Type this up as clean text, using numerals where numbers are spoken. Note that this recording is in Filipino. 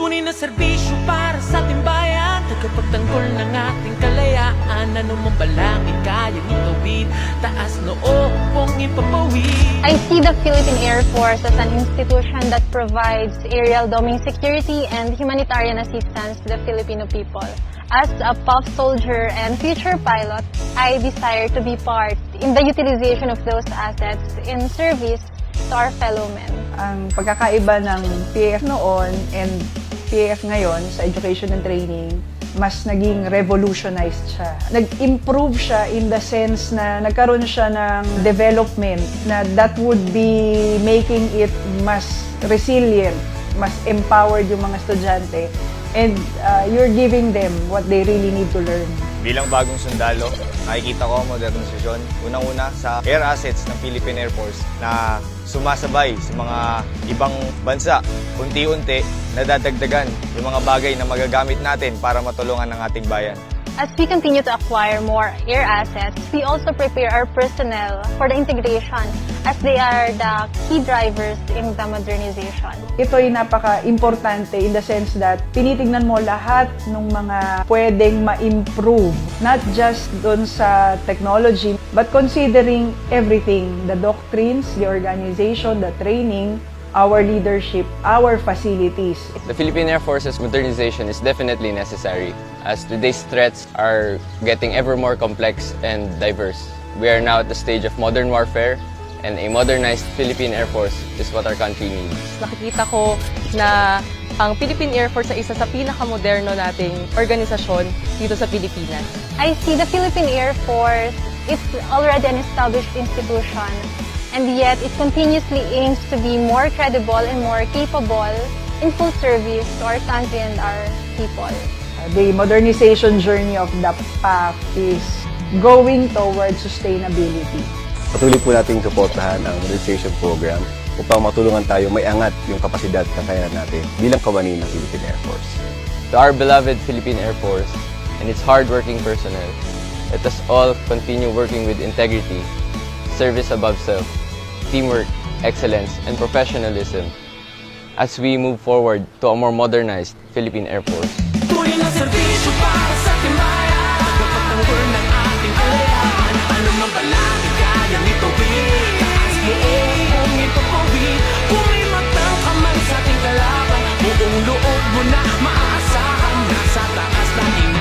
tunay na serbisyo para sa ating bayan, tagapagtanggol ng ating kalayaan. Anumang balangin kayang itawid, taas noo pong ipapawid. I see the Philippine Air Force as an institution that provides aerial domain security and humanitarian assistance to the Filipino people. As a POF soldier and future pilot, I desire to be part in the utilization of those assets in service to our fellow men. Ang pagkakaiba ng PAF noon and PAF ngayon sa education and training, mas naging revolutionized siya. Nag-improve siya in the sense na nagkaroon siya ng development na that would be making it mas resilient, mas empowered yung mga estudyante, and you're giving them what they really need to learn. Bilang bagong sundalo, nakikita ko ang modernisasyon. Unang-una sa air assets ng Philippine Air Force na sumasabay sa mga ibang bansa. Unti-unti, nadadagdagan yung mga bagay na magagamit natin para matulungan ang ating bayan. As we continue to acquire more air assets, we also prepare our personnel for the integration as they are the key drivers in the modernization. Ito ay napaka-importante in the sense that tinitingnan mo lahat ng mga pwedeng ma-improve. Not just dun sa technology, but considering everything, the doctrines, the organization, the training, our leadership, our facilities. The Philippine Air Force's modernization is definitely necessary as today's threats are getting ever more complex and diverse. We are now at the stage of modern warfare, and a modernized Philippine Air Force is what our country needs. Nakikita ko na ang Philippine Air Force ay isa sa pinakamoderno nating organisasyon dito sa Pilipinas. I see the Philippine Air Force, it's already an established institution, and yet it continuously aims to be more credible and more capable in full service to our country and our people. The modernization journey of the PAF is going towards sustainability. Patuloy po nating suportahan ang modernization program upang matulungan tayo may angat yung kapasidad at kakayanan natin bilang kawani ng Philippine Air Force. To our beloved Philippine Air Force and its hardworking personnel, let us all continue working with integrity, service above self, teamwork, excellence, and professionalism as we move forward to a more modernized Philippine Air Force. Tunay na serbisyo para sa ating bayan, tagapagtanggol ng ating kalayaan. Anumang balangin kayang itawid, taas noo pong ipapawid. Kung may matang kamay sa ating kalaban, buong loob mo na maaasahan, nasa taas ng